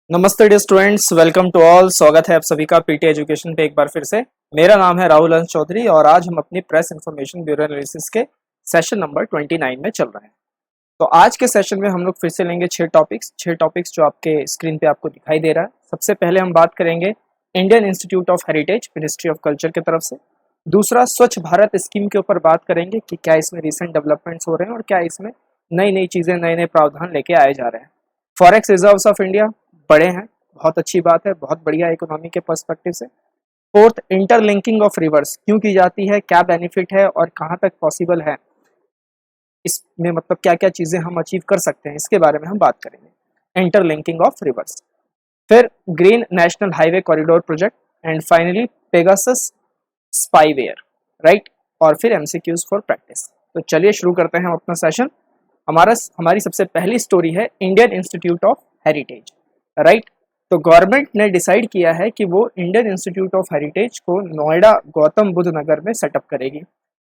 नमस्ते dear students, welcome to all. स्वागत है आप सभी का पीटी एजुकेशन पे एक बार फिर से। मेरा नाम है राहुल अंश चौधरी और आज हम अपनी प्रेस इंफॉर्मेशन ब्यूरो एनालिसिस के सेशन नंबर 29 में चल रहे हैं। तो आज के सेशन में हम लोग फिर से लेंगे छह टॉपिक्स जो आपके स्क्रीन पे आपको दिखाई दे रहा है। सबसे पहले हम बात करेंगे Indian Institute of heritage ministry of culture की तरफ से। दूसरा, स्वच्छ भारत स्कीम के ऊपर बात करेंगे कि क्या इसमें रिसेंट डेवलपमेंट्स हो रहे हैं और क्या इसमें नई नई चीज़ें, नए नए प्रावधान लेके आए जा रहे हैं। फॉरेक्स रिजर्व्स ऑफ इंडिया बड़े हैं, बहुत अच्छी बात है, बहुत बढ़िया इकोनॉमी के पर्सपेक्टिव से। फोर्थ, इंटरलिंकिंग ऑफ रिवर्स क्यों की जाती है, क्या बेनिफिट है और कहाँ तक पॉसिबल है, इसमें मतलब क्या क्या चीज़ें हम अचीव कर सकते हैं, इसके बारे में हम बात करेंगे। Interlinking of rivers. फिर green national highway corridor project and finally Pegasus spyware, right. और फिर एमसीक्यूज फॉर प्रैक्टिस। तो चलिए शुरू करते हैं हम अपना सेशन। हमारी सबसे पहली स्टोरी है Indian Institute of heritage, right. तो गवर्नमेंट ने डिसाइड किया है कि वो इंडियन इंस्टीट्यूट ऑफ हेरिटेज को नोएडा गौतम बुद्ध नगर में सेटअप करेगी।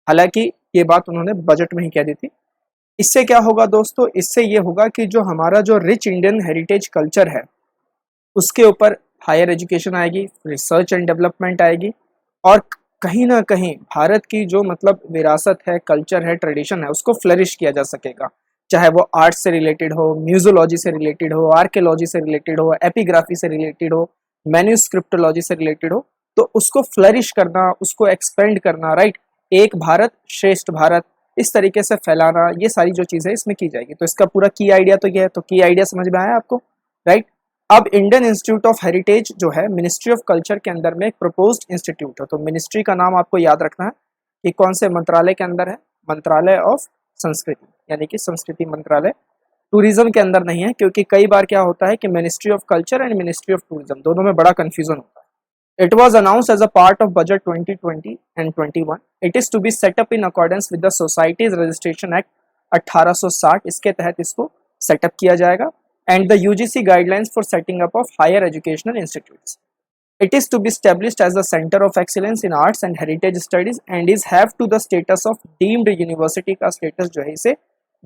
हालांकि ये बात उन्होंने बजट में ही कह दी थी। इससे क्या होगा दोस्तों, इससे ये होगा कि जो हमारा जो रिच इंडियन हेरिटेज कल्चर है उसके ऊपर हायर एजुकेशन आएगी, रिसर्च एंड डेवलपमेंट आएगी और कहीं ना कहीं भारत की जो मतलब विरासत है, कल्चर है, ट्रेडिशन है, उसको फ्लरिश किया जा सकेगा। चाहे वो आर्ट्स से रिलेटेड हो, म्यूजोलॉजी से रिलेटेड हो, आर्कियोलॉजी से रिलेटेड हो, एपिग्राफी से रिलेटेड हो, मैन्यूस्क्रिप्टोलॉजी से रिलेटेड हो, तो उसको फ्लरिश करना, उसको एक्सपेंड करना, राइट। एक भारत श्रेष्ठ भारत, इस तरीके से फैलाना, ये सारी जो चीज़ें इसमें की जाएगी। तो इसका पूरा की आइडिया तो ये है। तो की आइडिया समझ में आया आपको, राइट। अब इंडियन इंस्टीट्यूट ऑफ हेरिटेज जो है मिनिस्ट्री ऑफ कल्चर के अंदर में एक प्रपोज्ड इंस्टीट्यूट है। तो मिनिस्ट्री का नाम आपको याद रखना है कि कौन से मंत्रालय के अंदर है। मंत्रालय ऑफ संस्कृति, यानी कि संस्कृति मंत्रालय। टूरिज्म के अंदर नहीं है, क्योंकि कई बार क्या होता है कि ministry of culture and ministry of tourism दोनों में बड़ा कंफ्यूजन होता है। It was announced as a part of budget 2020 and 21। It is to be set up in accordance with the societies registration act 1860। इसके तहत इसको सेटअप किया जाएगा and the UGC guidelines for setting up of higher educational institutes. It is to be established as a center of excellence in arts and heritage studies and is have to the status of deemed university का status जो है इसे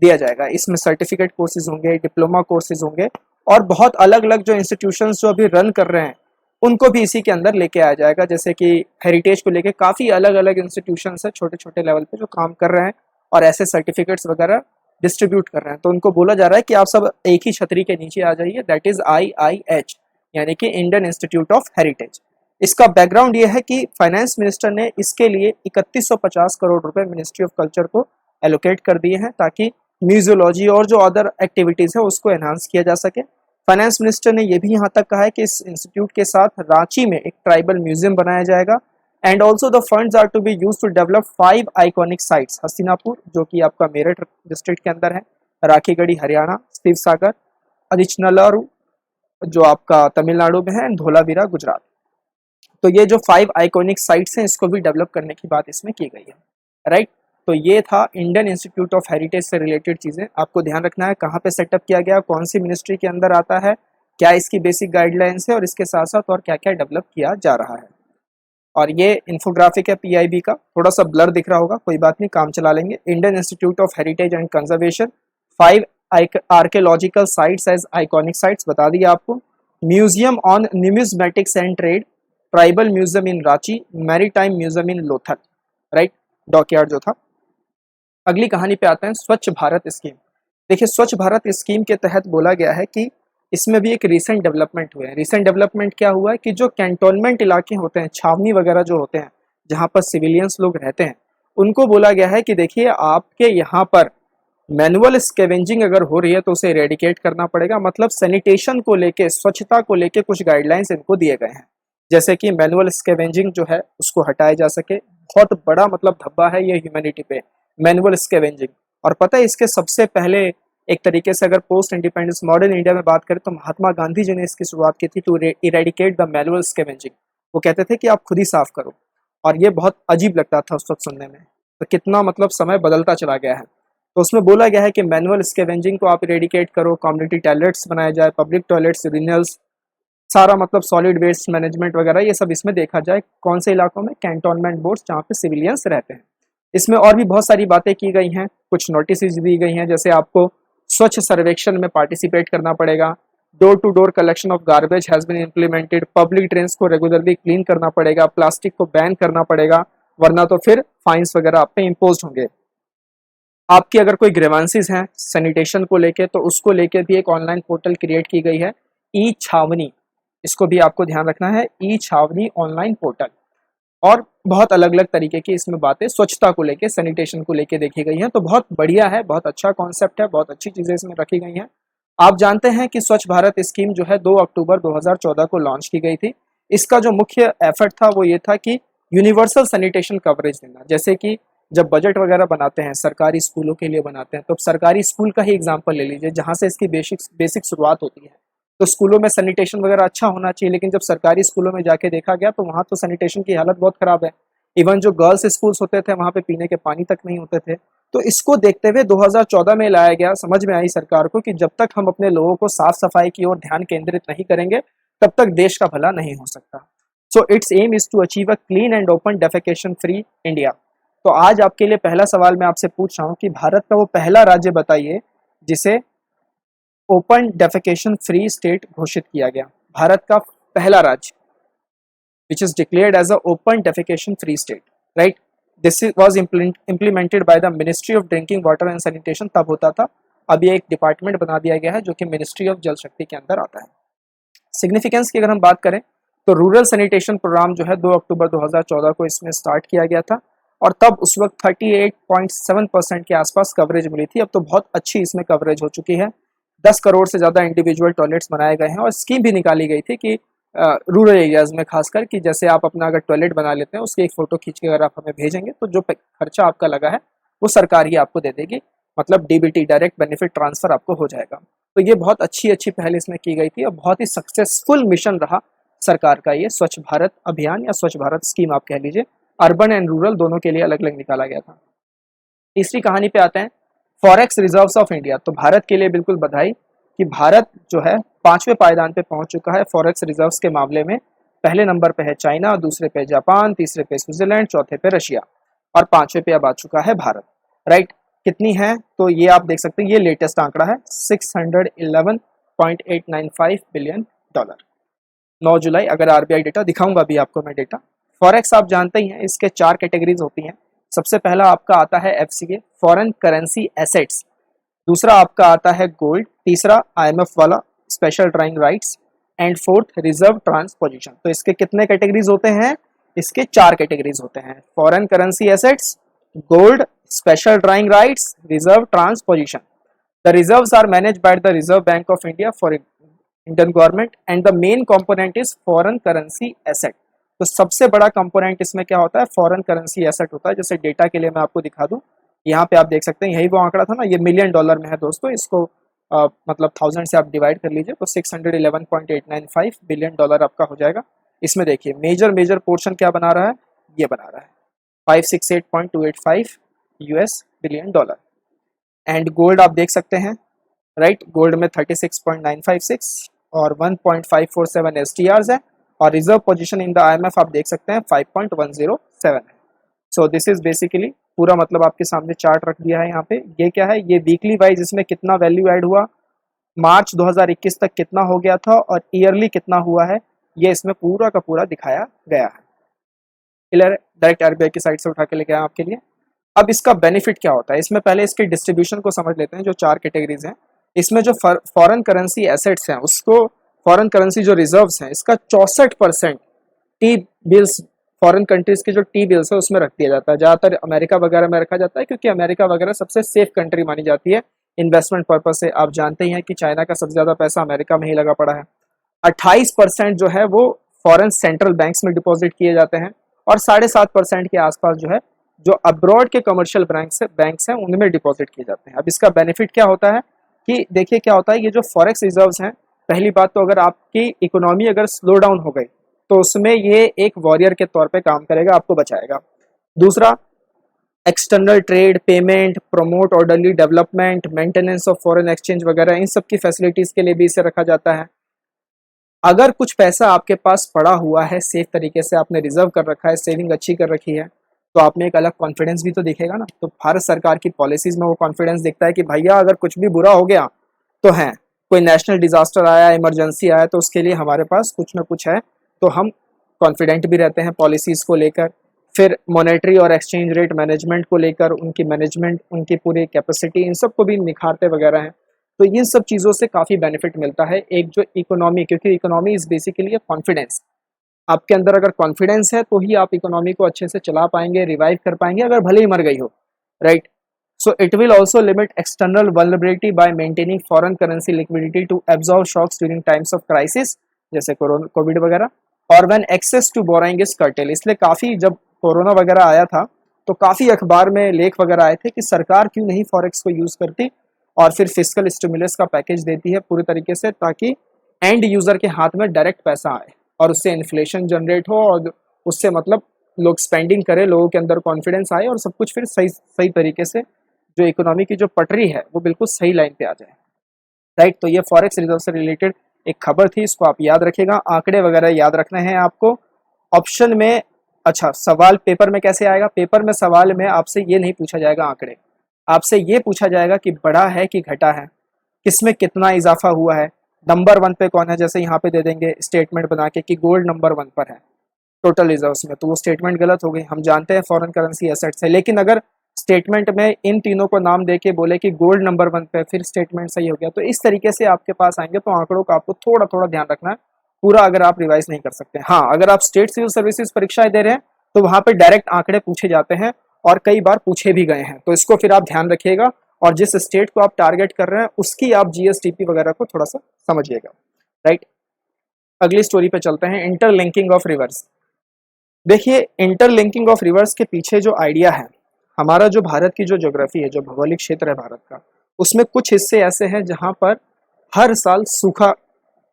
दिया जाएगा। इसमें certificate courses होंगे, diploma courses होंगे और बहुत अलग अलग जो इंस्टीट्यूशंस जो अभी रन कर रहे हैं उनको भी इसी के अंदर लेके आया जाएगा। जैसे कि हेरिटेज को लेके काफ़ी अलग अलग इंस्टीट्यूशंस है छोटे छोटे लेवल पे जो काम कर रहे हैं और ऐसे सर्टिफिकेट्स वगैरह डिस्ट्रीब्यूट कर रहे हैं। तो उनको बोला जा रहा है कि आप सब एक ही छतरी के नीचे आ जाइए, दैट इज IIH, यानी कि इंडियन इंस्टीट्यूट ऑफ हेरिटेज। इसका बैकग्राउंड ये है कि फाइनेंस मिनिस्टर ने इसके लिए 3150 करोड़ रुपए मिनिस्ट्री ऑफ कल्चर को एलोकेट कर दिए हैं ताकि म्यूजियोलॉजी और जो अदर एक्टिविटीज है उसको एनहांस किया जा सके। फाइनेंस मिनिस्टर ने यह भी यहाँ तक कहा है कि इस इंस्टीट्यूट के साथ रांची में एक ट्राइबल म्यूजियम बनाया जाएगा and also the funds are to be use to develop 5 iconic sites. Hastinapur जो कि आपका मेरठ डिस्ट्रिक्ट के अंदर है, राखीगढ़ी हरियाणा, शिव सागर, अदिचनलारू जो आपका तमिलनाडु में है एंड धोलावीरा गुजरात। तो ये जो 5 आइकॉनिक साइट्स हैं इसको भी डेवलप करने की बात इसमें की गई है, राइट। तो ये था इंडियन इंस्टीट्यूट ऑफ हेरिटेज से रिलेटेड चीज़ें। आपको ध्यान रखना है कहाँ पे सेटअप किया गया, कौन सी मिनिस्ट्री के अंदर आता है, क्या इसकी बेसिक गाइडलाइंस है और इसके साथ साथ और क्या क्या डेवलप किया जा रहा है। और ये इन्फोग्राफिक है PIB का, थोड़ा सा ब्लर दिख रहा होगा, कोई बात नहीं, काम चला लेंगे। Indian Institute of Heritage and Conservation, 5 archaeological sites as iconic sites बता दिया आपको। Museum on numismatics and trade, tribal museum in Ranchi, maritime museum in Lothal, right, dockyard जो था। अगली कहानी पे आते हैं, स्वच्छ भारत स्कीम। देखिए, स्वच्छ भारत स्कीम के तहत बोला गया है कि इसमें भी एक रिसेंट डेवलपमेंट हुए हैं। रिसेंट डेवलपमेंट क्या हुआ है कि जो कैंटोनमेंट इलाके होते हैं, छावनी वगैरह जो होते हैं जहाँ पर सिविलियंस लोग रहते हैं, उनको बोला गया है कि देखिए आपके यहाँ पर मैनुअल स्कैवेंजिंग अगर हो रही है तो उसे इरेडिकेट करना पड़ेगा। मतलब सैनिटेशन को लेके, स्वच्छता को लेके कुछ गाइडलाइंस इनको दिए गए हैं, जैसे कि मैनुअल स्कैवेंजिंग जो है उसको हटाया जा सके। बहुत बड़ा मतलब धब्बा है ये ह्यूमैनिटी पे, मैनुअल स्कैवेंजिंग। और पता है इसके सबसे पहले एक तरीके से अगर पोस्ट इंडिपेंडेंस मॉडर्न इंडिया में बात करें तो महात्मा गांधी जी ने इसकी शुरुआत की थी, to eradicate the manual scavenging. वो कहते थे कि आप खुद ही साफ करो, और ये बहुत अजीब लगता था उस वक्त सुनने में। तो कितना मतलब समय बदलता चला गया है। तो उसमें बोला गया है कि मैनुअल स्कैवेंजिंग को आप इरेडिकेट करो, कम्युनिटी टॉयलेट्स बनाए जाए, पब्लिक टॉयलेट्स, यूरिनल्स, सारा मतलब सॉलिड वेस्ट मैनेजमेंट वगैरह ये सब इसमें देखा जाए। कौन से इलाकों में? कैंटोनमेंट बोर्ड्स जहाँ पे सिविलियंस रहते हैं। इसमें और भी बहुत सारी बातें की गई हैं, कुछ नोटिस दी गई हैं, जैसे आपको स्वच्छ सर्वेक्षण में पार्टिसिपेट करना पड़ेगा, door to door collection of garbage has been implemented, public drains को रेगुलरली क्लीन करना पड़ेगा, प्लास्टिक को बैन करना पड़ेगा, वरना तो फिर फाइन्स वगैरह आप पे इम्पोज होंगे। आपकी अगर कोई ग्रीवेंसेस हैं सैनिटेशन को लेके तो उसको लेके भी एक ऑनलाइन पोर्टल क्रिएट की गई है, ई छावनी, इसको भी आपको ध्यान रखना है, ई छावनी ऑनलाइन पोर्टल। और बहुत अलग अलग तरीके की इसमें बातें स्वच्छता को लेके, सैनिटेशन को लेके देखी गई हैं, तो बहुत बढ़िया है, बहुत अच्छा कॉन्सेप्ट है, बहुत अच्छी चीजें इसमें रखी गई हैं। आप जानते हैं कि स्वच्छ भारत स्कीम जो है 2 अक्टूबर 2014 को लॉन्च की गई थी। इसका जो मुख्य एफर्ट था वो ये था कि यूनिवर्सल सैनिटेशन कवरेज देना। जैसे कि जब बजट वगैरह बनाते हैं सरकारी स्कूलों के लिए बनाते हैं, तो सरकारी स्कूल का ही एग्जाम्पल ले लीजिए जहाँ से इसकी बेसिक शुरुआत होती है। तो स्कूलों में सैनिटेशन वगैरह अच्छा होना चाहिए, लेकिन जब सरकारी स्कूलों में जाके देखा गया तो वहाँ तो सैनिटेशन की हालत बहुत खराब है। इवन जो गर्ल्स स्कूल्स होते थे वहाँ पे पीने के पानी तक नहीं होते थे। तो इसको देखते हुए 2014 में लाया गया, समझ में आई सरकार को कि जब तक हम अपने लोगों को साफ सफाई की ओर ध्यान केंद्रित नहीं करेंगे तब तक देश का भला नहीं हो सकता। So it's aim is to achieve a clean and open defecation free India. तो आज आपके लिए पहला सवाल मैं आपसे पूछ रहा हूँ कि भारत का वो पहला राज्य बताइए जिसे ओपन डेफिकेशन फ्री स्टेट घोषित किया गया। भारत का पहला राज्य which is declared as a open defecation free state, right? Was implemented by the Ministry of Drinking Water and Sanitation, तब होता था। अब ये एक डिपार्टमेंट बना दिया गया है जो कि मिनिस्ट्री ऑफ जल शक्ति के अंदर आता है। सिग्निफिकेंस की अगर हम बात करें तो रूरल सैनिटेशन प्रोग्राम जो है 2 अक्टूबर 2014 को इसमें स्टार्ट किया गया था, और तब उस वक्त 38.7% के आसपास कवरेज मिली थी। अब तो बहुत अच्छी इसमें कवरेज हो चुकी है। 10 करोड़ से ज़्यादा इंडिविजुअल टॉयलेट्स बनाए गए हैं, और स्कीम भी निकाली गई थी कि रूरल एरियाज़ में खासकर, कि जैसे आप अपना अगर टॉयलेट बना लेते हैं उसकी एक फ़ोटो खींच के अगर आप हमें भेजेंगे तो जो खर्चा आपका लगा है वो सरकार ही आपको दे देगी, मतलब डीबीटी, डायरेक्ट बेनिफिट ट्रांसफ़र आपको हो जाएगा। तो ये बहुत अच्छी पहल इसमें की गई थी, और बहुत ही सक्सेसफुल मिशन रहा सरकार का ये स्वच्छ भारत अभियान या स्वच्छ भारत स्कीम आप कह लीजिए। अर्बन एंड रूरल दोनों के लिए अलग अलग निकाला गया था। तीसरी कहानी पे आते हैं, फॉरेक्स रिजर्व्स ऑफ इंडिया। तो भारत के लिए बिल्कुल बधाई कि भारत जो है 5वें पायदान पे पहुंच चुका है फॉरेक्स रिजर्व्स के मामले में। पहले नंबर पे है चाइना, दूसरे पे जापान, तीसरे पे स्विट्जरलैंड, चौथे पे रशिया, और 5वें पे अब आ चुका है भारत, राइट। कितनी है तो ये आप देख सकते हैं, ये लेटेस्ट आंकड़ा है, $611.895 बिलियन। 9 जुलाई, अगर आरबीआई डेटा दिखाऊंगा अभी आपको मैं डेटा। फॉरेक्स आप जानते ही हैं, इसके 4 कैटेगरीज होती हैं। सबसे पहला आपका आता है एफसीए, फॉरेन करेंसी एसेट्स। दूसरा आपका आता है गोल्ड। तीसरा आईएमएफ वाला special drawing rights, and fourth reserve transposition. तो इसके कितने कैटेगरीज होते हैं? इसके 4 कैटेगरीज होते हैं, foreign currency assets, gold, special drawing rights, reserve transposition. The reserves are managed by the Reserve Bank of India for Indian government, and the main component is foreign currency asset. तो सबसे बड़ा component इसमें क्या होता है? Foreign currency asset होता है। जैसे डेटा के लिए मैं आपको दिखा दूं, यहाँ पे आप देख सकते हैं, यही वो आंकड़ा था ना, ये मिलियन डॉलर में है दोस्तों। इसको मतलब 1000 से आप डिवाइड कर लीजिए तो $611.895 बिलियन आपका हो जाएगा। इसमें देखिए मेजर पोर्शन क्या बना रहा है, ये बना रहा है 568.285 US billion dollar. And gold आप देख सकते हैं, राइट, गोल्ड में 36.956 और 1.547 एसटीआर है, और reserve position in the IMF आप देख सकते हैं 5.107 है। सो दिस इज बेसिकली पूरा, मतलब आपके सामने चार्ट रख दिया है यहाँ पे। ये क्या है? ये वीकली वाइज इसमें कितना वैल्यू ऐड हुआ, मार्च 2021 तक कितना हो गया था, और ईयरली कितना हुआ है, ये इसमें पूरा का पूरा दिखाया गया है। क्लियर है? डायरेक्ट आरबीआई की साइट से उठा के लेके आए आपके लिए। अब इसका बेनिफिट क्या होता है, इसमें पहले इसकी डिस्ट्रीब्यूशन को समझ लेते हैं। जो 4 कैटेगरीज हैं, इसमें जो फॉरेन करेंसी एसेट्स हैं, उसको फॉरेन करेंसी जो रिजर्व्स हैं, इसका 64% टी बिल्स, फॉरेन कंट्रीज के जो टी बिल्स है उसमें रख दिया जाता है। ज़्यादातर अमेरिका वगैरह में रखा जाता है, क्योंकि अमेरिका वगैरह सबसे सेफ कंट्री मानी जाती है इन्वेस्टमेंट पर्पज से। आप जानते ही हैं कि चाइना का सबसे ज़्यादा पैसा अमेरिका में ही लगा पड़ा है। 28% जो है वो फॉरेन सेंट्रल बैंक्स में डिपॉजिट किए जाते हैं, और 7.5% के आसपास जो है जो अब्रॉड के कमर्शियल बैंक्स हैं उनमें डिपॉजिट किए जाते हैं। अब इसका बेनिफिट क्या होता है कि देखिए क्या होता है, ये जो फॉरेक्स रिजर्व्स हैं, पहली बात तो अगर आपकी इकोनॉमी अगर स्लो डाउन हो गई तो उसमें ये एक वॉरियर के तौर पे काम करेगा, आपको बचाएगा। दूसरा, external trade, payment, promote orderly development, maintenance of foreign exchange वगैरह, इन सब की फैसिलिटीज के लिए भी इसे रखा जाता है। अगर कुछ पैसा आपके पास पड़ा हुआ है, सेफ तरीके से आपने रिजर्व कर रखा है, सेविंग अच्छी कर रखी है, तो आप में एक अलग कॉन्फिडेंस भी तो दिखेगा ना। तो भारत सरकार की पॉलिसीज में वो कॉन्फिडेंस दिखता है कि भैया अगर कुछ भी बुरा हो गया तो है, कोई नेशनल डिजास्टर आया, इमरजेंसी आया, तो उसके लिए हमारे पास कुछ ना कुछ है, तो हम कॉन्फिडेंट भी रहते हैं पॉलिसीज़ को लेकर। फिर मॉनेटरी और एक्सचेंज रेट मैनेजमेंट को लेकर उनकी मैनेजमेंट, उनकी पूरी कैपेसिटी, इन सब को भी निखारते वगैरह हैं। तो इन सब चीज़ों से काफ़ी बेनिफिट मिलता है एक जो इकोनॉमी, क्योंकि इकोनॉमी इज़ बेसिकली कॉन्फिडेंस। आपके अंदर अगर कॉन्फिडेंस है तो ही आप इकोनॉमी को अच्छे से चला पाएंगे, रिवाइव कर पाएंगे, अगर भले ही मर गई हो, right. So it will also limit external vulnerability by maintaining foreign currency liquidity to absorb shocks during times of crisis, जैसे कोविड वगैरह, और when access to borrowing is curtailed। इसलिए काफ़ी, जब कोरोना वगैरह आया था तो काफ़ी अखबार में लेख वगैरह आए थे कि सरकार क्यों नहीं फॉरेक्स को यूज़ करती और फिर फिजिकल स्टिमुलस का पैकेज देती है पूरी तरीके से, ताकि एंड यूज़र के हाथ में डायरेक्ट पैसा आए और उससे इन्फ्लेशन जनरेट हो और उससे मतलब लोग स्पेंडिंग करें, लोगों के अंदर कॉन्फिडेंस आए और सब कुछ फिर सही सही तरीके से जो इकोनॉमी की जो पटरी है वो बिल्कुल सही लाइन पे आ जाए, राइट। तो ये फॉरेक्स रिजर्व से रिलेटेड एक खबर थी, इसको आप याद रखिएगा। आंकड़े वगैरह याद रखने हैं आपको। ऑप्शन में, अच्छा सवाल पेपर में कैसे आएगा, पेपर में सवाल में आपसे ये नहीं पूछा जाएगा आंकड़े, आपसे ये पूछा जाएगा कि बढ़ा है कि घटा है, किसमें कितना इजाफा हुआ है, नंबर 1 पे कौन है। जैसे यहाँ पे दे देंगे स्टेटमेंट बना के कि गोल्ड नंबर 1 पर है टोटल रिजर्व्स में, तो वो स्टेटमेंट गलत हो गई। हम जानते हैं फॉरेन करेंसी एसेट्स है, लेकिन अगर स्टेटमेंट में इन तीनों को नाम देके बोले कि गोल्ड नंबर 1 पे, फिर स्टेटमेंट सही हो गया। तो इस तरीके से आपके पास आएंगे, तो आंकड़ों का आपको थोड़ा थोड़ा ध्यान रखना है, पूरा अगर आप रिवाइज नहीं कर सकते। हाँ, अगर आप स्टेट सिविल सर्विसेज परीक्षाएं दे रहे हैं तो वहां पे डायरेक्ट आंकड़े पूछे जाते हैं और कई बार पूछे भी गए हैं, तो इसको फिर आप ध्यान रखिएगा और जिस स्टेट को आप टारगेट कर रहे हैं उसकी आप जीएसटीपी वगैरह को थोड़ा सा समझिएगा, राइट। अगली स्टोरी पे चलते हैं, इंटरलिंकिंग ऑफ रिवर्स। देखिए, इंटरलिंकिंग ऑफ रिवर्स के पीछे जो आइडिया है, हमारा जो भारत की जो ज्योग्राफी है, जो भौगोलिक क्षेत्र है भारत का, उसमें कुछ हिस्से ऐसे हैं जहां पर हर साल सूखा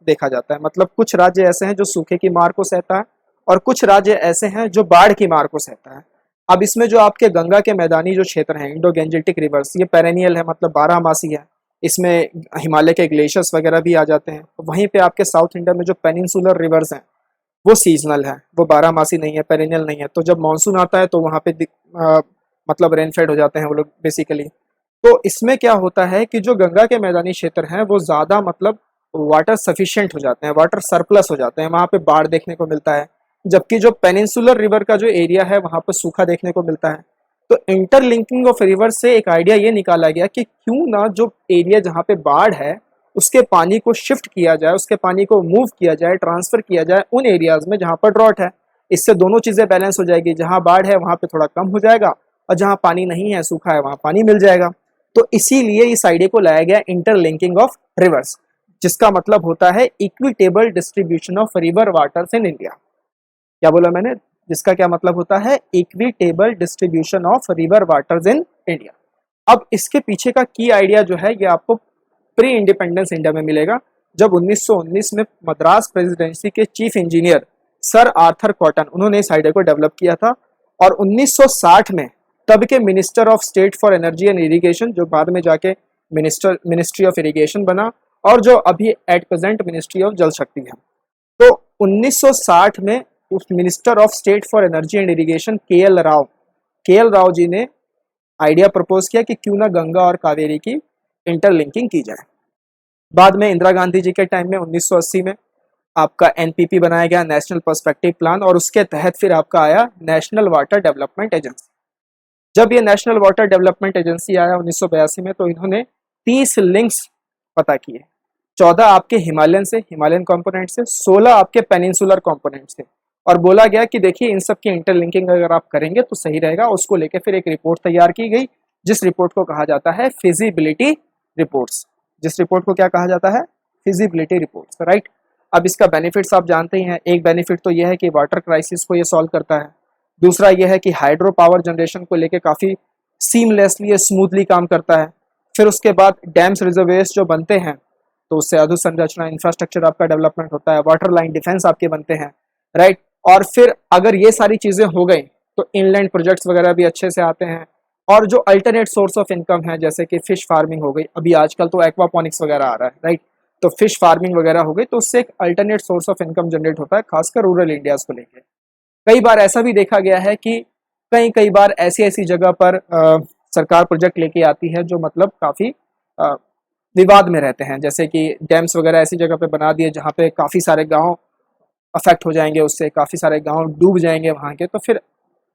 देखा जाता है। मतलब कुछ राज्य ऐसे हैं जो सूखे की मार को सहता है और कुछ राज्य ऐसे हैं जो बाढ़ की मार को सहता है। अब इसमें जो आपके गंगा के मैदानी जो क्षेत्र हैं, इंडो गैंजेटिक रिवर्स, ये पेरेनियल है, मतलब 12 मासी है। इसमें हिमालय के ग्लेशियर्स वगैरह भी आ जाते हैं। वहीं पे आपके साउथ इंडिया में जो पेनिनसुलर रिवर्स हैं वो सीजनल है, वो 12 मासी नहीं है, पेरेनियल नहीं है। तो जब मानसून आता है तो वहाँ पे मतलब रेनफेड हो जाते हैं वो लोग बेसिकली। तो इसमें क्या होता है कि जो गंगा के मैदानी क्षेत्र हैं वो ज़्यादा मतलब वाटर सफिशिएंट हो जाते हैं, वाटर सरप्लस हो जाते हैं, वहाँ पे बाढ़ देखने को मिलता है। जबकि जो पेनिनसुलर रिवर का जो एरिया है वहाँ पर सूखा देखने को मिलता है। तो इंटरलिंकिंग ऑफ रिवर से एक आइडिया ये निकाला गया कि क्यों ना जो एरिया जहाँ पे बाढ़ है उसके पानी को शिफ्ट किया जाए, उसके पानी को मूव किया जाए, ट्रांसफर किया जाए उन एरियाज में जहाँ पर ड्रॉट है। इससे दोनों चीज़ें बैलेंस हो जाएगी, जहाँ बाढ़ है वहाँ पे थोड़ा कम हो जाएगा और जहाँ पानी नहीं है, सूखा है, वहाँ पानी मिल जाएगा। तो इसीलिए इस आइडिया को लाया गया इंटरलिंकिंग ऑफ रिवर्स, जिसका मतलब होता है equitable distribution of river waters in India. क्या बोला मैंने, जिसका क्या मतलब होता है equitable distribution of river waters in India. अब इसके पीछे का की आइडिया जो है ये आपको प्री इंडिपेंडेंस इंडिया में मिलेगा, जब 1919 में मद्रास प्रेसिडेंसी के chief engineer sir Arthur cotton, उन्होंने इस आइडिया को डेवलप किया था। और 1960 में तब के minister of state for energy and irrigation, जो बाद में जाके मिनिस्ट्री ऑफ इरिगेशन बना और जो अभी एट प्रेजेंट मिनिस्ट्री ऑफ जल शक्ति है, तो 1960 में उस minister of state for energy and irrigation के एल राव जी ने आइडिया प्रपोज किया कि क्यों ना गंगा और कावेरी की इंटरलिंकिंग की जाए। बाद में इंदिरा गांधी जी के टाइम में 1980 में आपका एनपीपी बनाया गया, नेशनल पर्सपेक्टिव प्लान, और उसके तहत फिर आपका आया नेशनल वाटर डेवलपमेंट एजेंसी। जब ये नेशनल वाटर डेवलपमेंट एजेंसी आया 1982 में, तो इन्होंने 30 लिंक्स पता किए। 14 आपके हिमालयन कंपोनेंट से, 16 आपके पेनिनसुलर कंपोनेंट से, और बोला गया कि देखिए इन सब की इंटरलिंकिंग अगर आप करेंगे तो सही रहेगा। उसको लेकर फिर एक रिपोर्ट तैयार की गई, जिस रिपोर्ट को कहा जाता है फिजिबिलिटी रिपोर्ट्स। जिस रिपोर्ट को क्या कहा जाता है, फिजिबिलिटी रिपोर्ट्स, राइट। अब इसका बेनिफिट्स आप जानते ही हैं। एक बेनिफिट तो यह है कि वाटर क्राइसिस को ये सॉल्व करता है। दूसरा यह है कि हाइड्रो पावर जनरेशन को लेके काफ़ी सीमलेसली, स्मूथली काम करता है। फिर उसके बाद डैम्स, रिजर्वेयर्स जो बनते हैं तो उससे अधोसंरचना इंफ्रास्ट्रक्चर आपका डेवलपमेंट होता है, वाटर लाइन डिफेंस आपके बनते हैं, राइट। और फिर अगर ये सारी चीज़ें हो गई तो इनलैंड प्रोजेक्ट्स वगैरह भी अच्छे से आते हैं। और जो अल्टरनेट सोर्स ऑफ इनकम है, जैसे कि फिश फार्मिंग हो गई, अभी आजकल तो एक्वापॉनिक्स वगैरह आ रहा है, राइट। तो फिश फार्मिंग वगैरह हो गई, तो उससे एक alternate source of income generate होता है, खासकर रूरल इंडियाज को लेकर। कई बार ऐसा भी देखा गया है कि कई बार ऐसी ऐसी जगह पर सरकार प्रोजेक्ट लेके आती है जो मतलब काफ़ी विवाद में रहते हैं, जैसे कि डैम्स वगैरह ऐसी जगह पे बना दिए जहाँ पे काफ़ी सारे गांव अफेक्ट हो जाएंगे, उससे काफ़ी सारे गांव डूब जाएंगे वहाँ के, तो फिर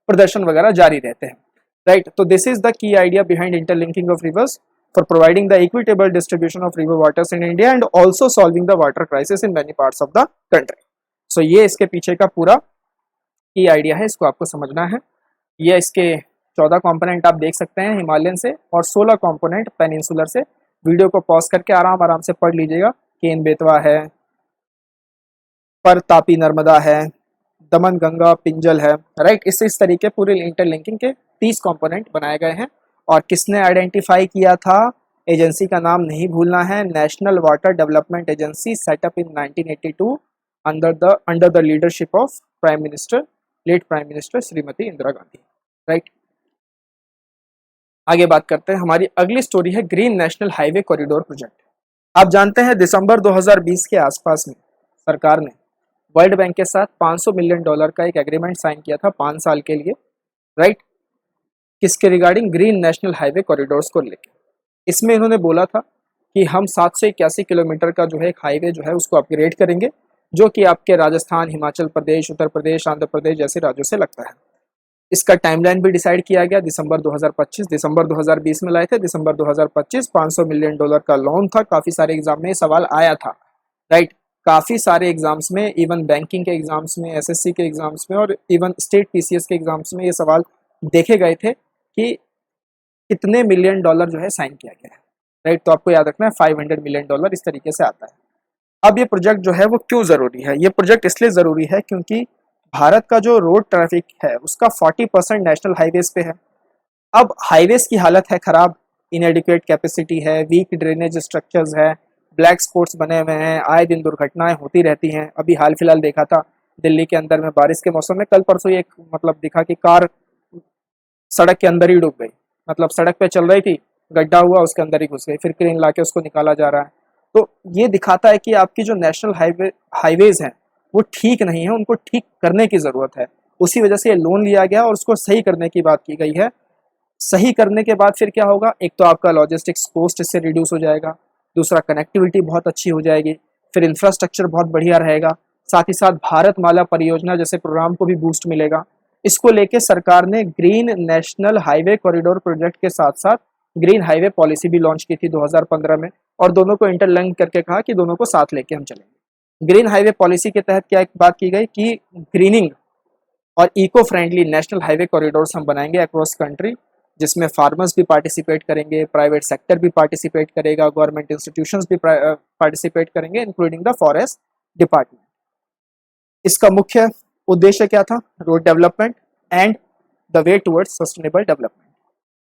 प्रदर्शन वगैरह जारी रहते हैं, राइट। तो this is the key idea behind interlinking of rivers for providing the equitable distribution of river waters in India and also solving the water crisis in many parts of the country. So ये इसके पीछे का पूरा की idea है, इसको आपको समझना है। ये इसके 14 कंपोनेंट आप देख सकते हैं हिमालयन से, और 16 कंपोनेंट पेनिनसुलर से। वीडियो को पॉज करके आराम आराम से पढ़ लीजिएगा। केन बेतवा है, पर तापी नर्मदा है, दमन गंगा पिंजल है, राइट। इस तरीके पूरे इंटरलिंकिंग के 30 कंपोनेंट बनाए गए हैं। और किसने आइडेंटिफाई किया था? एजेंसी का नाम नहीं भूलना है, national water development agency, setup in 1982 under the leadership of prime minister, late prime minister Shrimati Indira Gandhi, right. आगे बात करते हैं। हमारी अगली स्टोरी है green national highway corridor project. आप जानते हैं दिसंबर 2020 के आसपास में सरकार ने वर्ल्ड बैंक के साथ $500 मिलियन का एक एग्रीमेंट साइन किया था 5 साल के लिए, राइट। किसके regarding? Green national highway corridors को लेकर। इसमें इन्होंने बोला था कि हम 781 किलोमीटर का जो है एक हाईवे जो है उसको अपग्रेड करेंगे, जो कि आपके राजस्थान, हिमाचल प्रदेश, उत्तर प्रदेश, आंध्र प्रदेश जैसे राज्यों से लगता है। इसका टाइमलाइन भी डिसाइड किया गया, दिसंबर 2025। दिसंबर 2020 में लाए थे, दिसंबर 2025। $500 मिलियन का लोन था। काफ़ी सारे एग्जाम में ये सवाल आया था, राइट। काफ़ी सारे एग्जाम्स में, इवन बैंकिंग के एग्जाम्स में, एसएससी के एग्जाम्स में, और इवन स्टेट पीसीएस के एग्जाम्स में ये सवाल देखे गए थे कि कितने मिलियन डॉलर जो है साइन किया गया है, राइट। तो आपको याद रखना है $500 मिलियन इस तरीके से आता है। अब ये प्रोजेक्ट जो है वो क्यों ज़रूरी है? ये प्रोजेक्ट इसलिए ज़रूरी है क्योंकि भारत का जो रोड ट्रैफिक है उसका 40% नेशनल हाईवेज पे है। अब हाईवेज की हालत है खराब, इनएडिक्वेट कैपेसिटी है, वीक ड्रेनेज स्ट्रक्चर्स है, ब्लैक स्पॉट्स बने हुए हैं, आए दिन दुर्घटनाएं होती रहती हैं। अभी हाल फिलहाल देखा था दिल्ली के अंदर में बारिश के मौसम में, कल परसों एक मतलब दिखा कि कार सड़क के अंदर ही डूब गई, मतलब सड़क पे चल रही थी, गड्ढा हुआ, उसके अंदर ही घुस गई, फिर क्रेन लाके उसको निकाला जा रहा है। तो ये दिखाता है कि आपकी जो नेशनल हाईवेज हैं वो ठीक नहीं है, उनको ठीक करने की ज़रूरत है। उसी वजह से ये लोन लिया गया और उसको सही करने की बात की गई है। सही करने के बाद फिर क्या होगा? एक तो आपका लॉजिस्टिक्स कॉस्ट इससे रिड्यूस हो जाएगा, दूसरा कनेक्टिविटी बहुत अच्छी हो जाएगी, फिर इंफ्रास्ट्रक्चर बहुत बढ़िया रहेगा, साथ ही साथ भारतमाला परियोजना जैसे प्रोग्राम को भी बूस्ट मिलेगा। इसको लेके सरकार ने green national highway corridor project के साथ साथ ग्रीन हाईवे पॉलिसी भी लॉन्च की थी 2015 में, और दोनों को इंटरलिंक करके कहा कि दोनों को साथ लेके हम चलेंगे। ग्रीन हाईवे पॉलिसी के तहत क्या एक बात की गई कि ग्रीनिंग और eco friendly national highway corridors हम बनाएंगे अक्रॉस कंट्री, जिसमें फार्मर्स भी पार्टिसिपेट करेंगे, प्राइवेट सेक्टर भी पार्टिसिपेट करेगा, गवर्नमेंट इंस्टीट्यूशंस भी पार्टिसिपेट करेंगे, इंक्लूडिंग द फॉरेस्ट डिपार्टमेंट। इसका मुख्य उद्देश्य क्या था? Road development and the way towards sustainable development,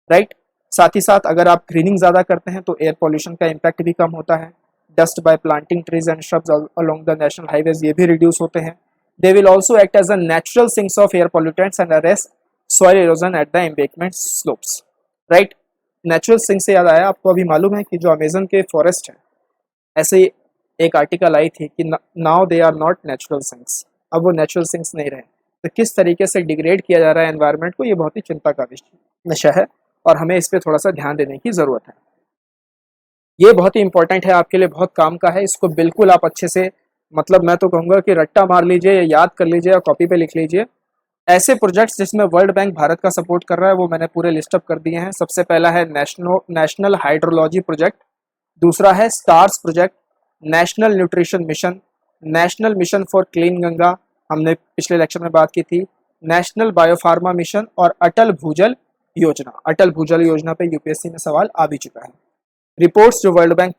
right. साथ ही साथ अगर आप ग्रीनिंग ज़्यादा करते हैं तो एयर पोल्यूशन का इम्पैक्ट भी कम होता है। Dust by planting trees and shrubs along the national highways, ये भी रिड्यूस होते हैं। They will also act as a natural sinks of air pollutants and arrest soil erosion at the embankment slopes, right. Natural sink से याद आया, आपको अभी मालूम है कि जो अमेजन के फॉरेस्ट है, ऐसे एक आर्टिकल आई थी कि now they are not natural sinks, अब वो नेचुरल सिंक्स नहीं रहे। तो किस तरीके से डिग्रेड किया जा रहा है एनवायरनमेंट को, ये बहुत ही चिंता का विषय है और हमें इस पर थोड़ा सा ध्यान देने की ज़रूरत है। ये बहुत ही इंपॉर्टेंट है, आपके लिए बहुत काम का है। इसको बिल्कुल आप अच्छे से, मतलब मैं तो कहूँगा कि रट्टा मार लीजिए या याद कर लीजिए या कॉपी पे लिख लीजिए। ऐसे प्रोजेक्ट्स जिसमें वर्ल्ड बैंक भारत का सपोर्ट कर रहा है वो मैंने पूरे लिस्टअप कर दिए हैं। सबसे पहला है नेशनल हाइड्रोलॉजी प्रोजेक्ट, दूसरा है stars project, national nutrition mission, national mission for clean Ganga, हमने पिछले लेक्चर में बात की थी, नेशनल बायोफार्मा मिशन, और अटल भूजल योजना। अटल भूजल योजना पे यूपीएससी में सवाल आ भी चुका है। रिपोर्ट्स जो वर्ल्ड बैंक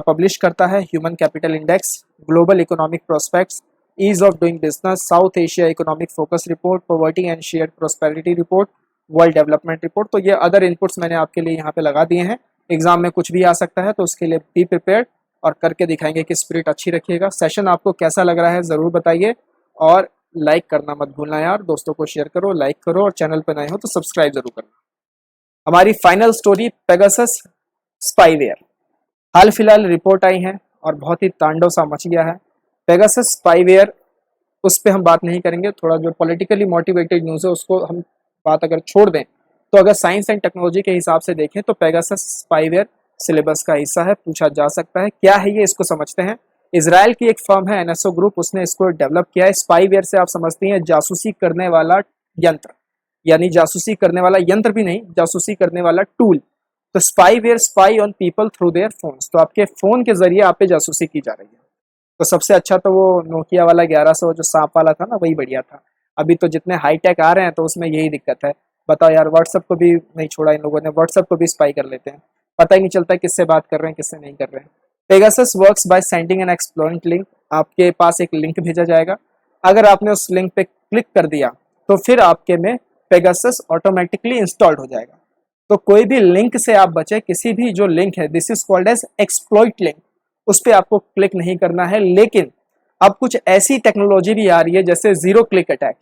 पब्लिश करता है, human capital index, global economic prospects, ease of doing business, South Asia economic focus report, poverty and shared prosperity report, world development report. तो ये अदर इनपुट्स मैंने आपके लिए यहाँ पे लगा दिए हैं। एग्जाम में कुछ भी आ सकता है, तो उसके लिए बी प्रिपेयर्ड और करके दिखाएंगे कि स्पिरिट अच्छी रखिएगा। सेशन आपको कैसा लग रहा है ज़रूर बताइए, और लाइक करना मत भूलना यार, दोस्तों को शेयर करो, लाइक करो, और चैनल पर नए हो तो सब्सक्राइब जरूर करना। हमारी फाइनल स्टोरी पेगासस स्पाईवेयर। हाल फिलहाल रिपोर्ट आई है और बहुत ही तांडव सा मच गया है। पेगासस स्पाईवेयर, उस पर हम बात नहीं करेंगे। थोड़ा जो पॉलिटिकली मोटिवेटेड न्यूज़ है उसको हम बात अगर छोड़ दें, तो अगर साइंस एंड टेक्नोलॉजी के हिसाब से देखें तो पेगासस स्पाईवेयर सिलेबस का हिस्सा है, पूछा जा सकता है। क्या है ये, इसको समझते हैं। इजराइल की एक फर्म है एनएसओ ग्रुप, उसने इसको डेवलप किया है। स्पाईवेयर से आप समझती हैं जासूसी करने वाला यंत्र, यानी जासूसी करने वाला यंत्र भी नहीं, जासूसी करने वाला टूल। तो spyware, spy on people through their phones, तो आपके फोन के जरिए आप पे जासूसी की जा रही है। तो सबसे अच्छा तो वो नोकिया वाला 1100 जो सांप वाला था ना, वही बढ़िया था। अभी तो जितने हाईटेक आ रहे हैं तो उसमें यही दिक्कत है। बताओ यार, व्हाट्सएप को भी नहीं छोड़ा इन लोगों ने, व्हाट्सएप को भी स्पाई कर लेते हैं, पता ही नहीं चलता किससे बात कर रहे हैं किससे नहीं कर रहे हैं। Pegasus works by sending an exploit link, आपके पास एक लिंक भेजा जाएगा, अगर आपने उस लिंक पे क्लिक कर दिया तो फिर आपके में पेगासस ऑटोमेटिकली इंस्टॉल्ड हो जाएगा। तो कोई भी लिंक से आप बचे, किसी भी जो लिंक है, this is called as exploit link, उस पर आपको क्लिक नहीं करना है। लेकिन अब कुछ ऐसी टेक्नोलॉजी भी आ रही है जैसे जीरो क्लिक अटैक।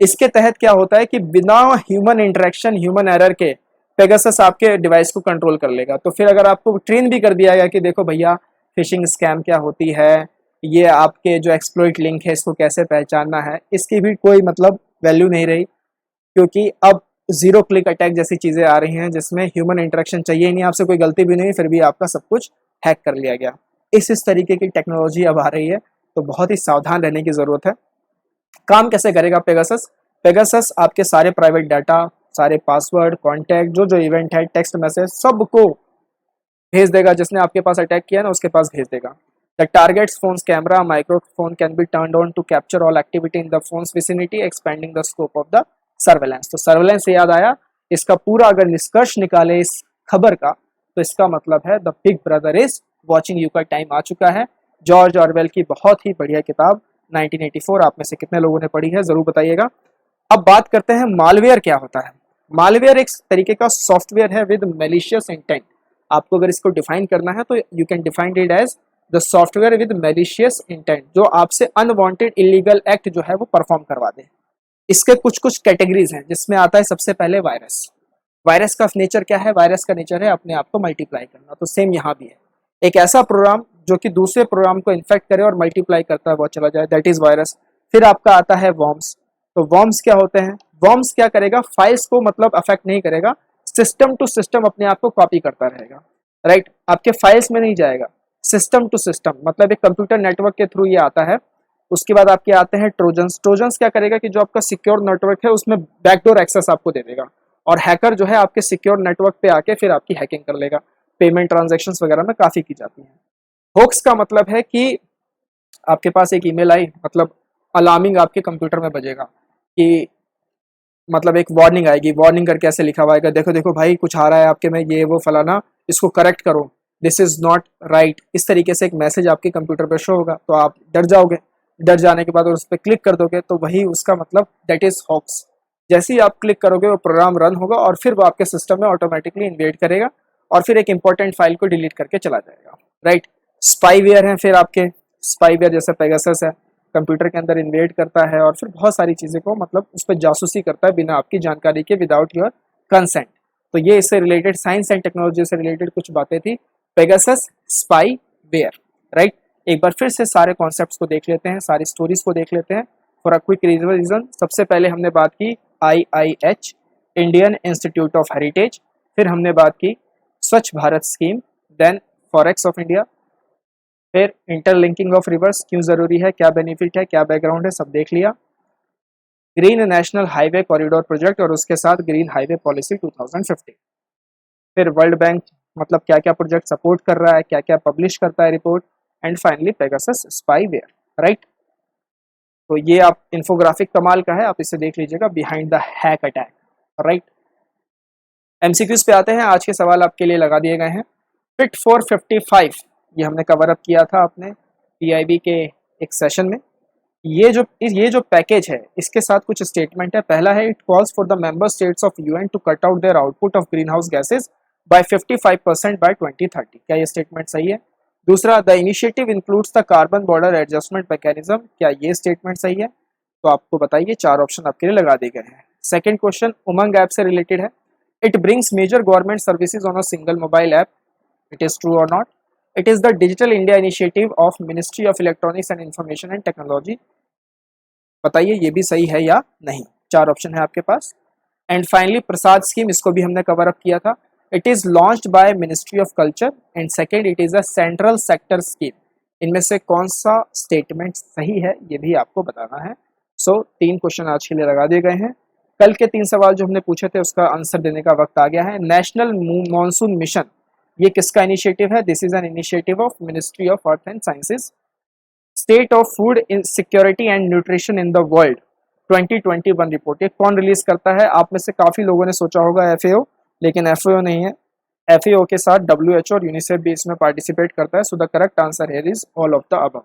इसके तहत क्या होता है कि बिना ह्यूमन इंटरेक्शन, ह्यूमन एरर के पेगासस आपके डिवाइस को कंट्रोल कर लेगा। तो फिर अगर आपको ट्रेन भी कर दिया गया कि देखो भैया फिशिंग स्कैम क्या होती है, ये आपके जो एक्सप्लॉइट लिंक है इसको कैसे पहचानना है, इसकी भी कोई मतलब वैल्यू नहीं रही, क्योंकि अब जीरो क्लिक अटैक जैसी चीजें आ रही हैं जिसमें ह्यूमन इंटरेक्शन चाहिए ही नहीं, आपसे कोई गलती भी नहीं, फिर भी आपका सब कुछ हैक कर लिया गया। इस तरीके की टेक्नोलॉजी अब आ रही है, तो बहुत ही सावधान रहने की जरूरत है। काम कैसे करेगा पेगासस? पेगासस आपके सारे प्राइवेट डाटा, सारे पासवर्ड, कॉन्टैक्ट, जो जो इवेंट है, टेक्स्ट मैसेज, सबको भेज देगा। जिसने आपके पास अटैक किया ना उसके पास भेज देगा। The targets phones camera microphone can be turned on to capture all activity in the phones vicinity, expanding the scope of the surveillance. तो सर्वेलेंस से याद आया, इसका पूरा अगर निष्कर्ष निकाले इस खबर का, तो इसका मतलब है the big brother is watching you का टाइम आ चुका है। जॉर्ज ऑरवेल की बहुत ही बढ़िया किताब 1984, आप में से कितने लोगों ने पढ़ी है जरूर बताइएगा। अब बात करते हैं मालवेयर क्या होता है। मालवेयर एक तरीके का सॉफ्टवेयर है विद मैलिशियस इंटेंट। आपको अगर इसको डिफाइन करना है तो you can define it as the software with malicious intent, जो आपसे अनवांटेड इलीगल एक्ट जो है वो परफॉर्म करवा दे। इसके कुछ कुछ कैटेगरीज हैं, जिसमें आता है सबसे पहले वायरस। वायरस का नेचर क्या है? वायरस का नेचर है अपने आप को मल्टीप्लाई करना। तो सेम यहाँ भी है, एक ऐसा प्रोग्राम जो कि दूसरे प्रोग्राम को इन्फेक्ट करे और मल्टीप्लाई करता है वो चला जाए, दैट इज वायरस। फिर आपका आता है वॉर्म्स। तो वॉर्म्स क्या होते हैं? वॉर्म्स क्या करेगा? फाइल्स को मतलब अफेक्ट नहीं करेगा, सिस्टम टू सिस्टम अपने आप को कॉपी करता रहेगा, राइट? आपके फाइल्स में नहीं जाएगा, सिस्टम टू सिस्टम, मतलब एक कंप्यूटर नेटवर्क के थ्रू ये आता है। उसके बाद आपके आते हैं ट्रोजन्स। ट्रोजन्स क्या करेगा कि जो आपका सिक्योर नेटवर्क है उसमें बैकडोर एक्सेस आपको दे देगा, और हैकर जो है आपके सिक्योर नेटवर्क पे आके फिर आपकी हैकिंग कर लेगा। पेमेंट ट्रांजैक्शंस वगैरह में काफी की जाती है। होक्स का मतलब है कि आपके पास एक ईमेल आई, मतलब अलार्मिंग आपके कंप्यूटर में बजेगा कि मतलब एक वार्निंग आएगी। वार्निंग करके ऐसे लिखा हुआ आएगा, देखो देखो भाई कुछ आ रहा है आपके में, ये वो फलाना, इसको करेक्ट करो, दिस इज नॉट राइट। इस तरीके से एक मैसेज आपके कंप्यूटर पर शो होगा, तो आप डर जाओगे। डर जाने के बाद उस पर क्लिक कर दोगे, तो वही उसका मतलब दैट इज हॉक्स। जैसे ही आप क्लिक करोगे वो प्रोग्राम रन होगा और फिर वो आपके सिस्टम में ऑटोमेटिकली इन्वेड करेगा और फिर एक इंपॉर्टेंट फाइल को डिलीट करके चला जाएगा, राइट? स्पाईवेयर है फिर आपके, स्पाईवेयर जैसे पेगासस है, कंप्यूटर के अंदर इन्वेड करता है और फिर बहुत सारी चीज़ें को मतलब उस पर जासूसी करता है बिना आपकी जानकारी के, विदाउट योर कंसेंट। तो ये इससे रिलेटेड साइंस एंड टेक्नोलॉजी से रिलेटेड कुछ बातें थी, पेगासस, स्पाईवेयर, राइट? एक बार फिर से सारे कॉन्सेप्ट्स को देख लेते हैं, सारी स्टोरीज को देख लेते हैं फॉर अ क्विक रिविजन। सबसे पहले हमने बात की IIH, Indian Institute of Heritage. फिर हमने बात की Swachh Bharat scheme, then forex of India, फिर इंटरलिंकिंग ऑफ रिवर्स क्यों जरूरी है, क्या बेनिफिट है, क्या बैकग्राउंड है, सब देख लिया। Green national highway corridor project और उसके साथ ग्रीन हाईवे पॉलिसी 2015। फिर वर्ल्ड बैंक मतलब क्या क्या प्रोजेक्ट सपोर्ट कर रहा है, क्या क्या पब्लिश करता है report, and finally Pegasus spyware, right? तो ये आप इन्फोग्राफिक कमाल का है, आप इसे देख लीजिएगा, behind the hack attack, right? MCQs पे आते हैं। आज के सवाल आपके लिए लगा दिए गए हैं। फिट फॉर 55 ये हमने कवर अप किया था अपने पीआईबी के एक सेशन में। ये जो पैकेज है इसके साथ कुछ स्टेटमेंट है। पहला है, it calls for the member states of UN to cut out their output of green house gases by 55% by 2030। क्या ये स्टेटमेंट सही है? दूसरा, the initiative includes the carbon border adjustment mechanism. क्या ये स्टेटमेंट सही है? तो आपको बताइए, 4 ऑप्शन आपके लिए लगा दिए गए हैं। सेकंड क्वेश्चन उमंग ऐप से रिलेटेड है। It brings major government services on a single mobile app, it is true or not? It is the Digital India initiative of Ministry of Electronics and Information and Technology. बताइए ये भी सही है या नहीं। 4 option है आपके पास। एंड फाइनली प्रसाद स्कीम, इसको भी हमने कवर अप किया था। It is launched by ministry of culture and second it is a central sector scheme. इनमें से कौन सा स्टेटमेंट सही है ये भी आपको बताना है। सो 3 क्वेश्चन आज के लिए लगा दिए गए हैं। कल के 3 सवाल जो हमने पूछे थे उसका आंसर देने का वक्त आ गया है। नेशनल मॉनसून मिशन ये किसका इनिशिएटिव है? This is an initiative of Ministry of earth and sciences. State of food in security and nutrition in the world 2021 report ये कौन रिलीज करता है? आप में से काफी लोगों ने सोचा होगा FAO, लेकिन FAO नहीं है। FAO के साथ WHO और यूनिसेफ भी इसमें पार्टिसिपेट करता है। So the correct answer here is all of the above.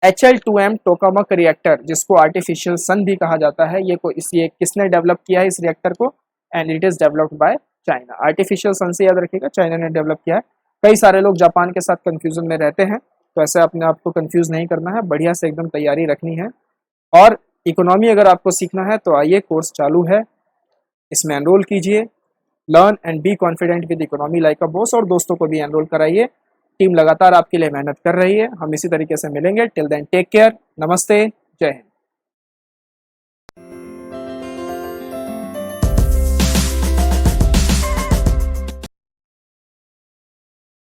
HL2M tokamak reactor जिसको आर्टिफिशियल सन भी कहा जाता है, ये किसने डेवलप किया है इस रिएक्टर को? And it is developed by China. Artificial sun से याद रखिएगा, चाइना ने डेवलप किया है। कई सारे लोग जापान के साथ कंफ्यूजन में रहते हैं, तो ऐसे अपने आप को कंफ्यूज नहीं करना है, बढ़िया से एकदम तैयारी रखनी है। और इकोनॉमी अगर आपको सीखना है तो आइए, कोर्स चालू है, इसमें एनरोल कीजिए। Learn and be confident with economy like a boss, और दोस्तों को भी एनरोल कराइए। टीम लगातार आपके लिए मेहनत कर रही है। हम इसी तरीके से मिलेंगे। टिल देन टेक केयर, नमस्ते, जय हिंद।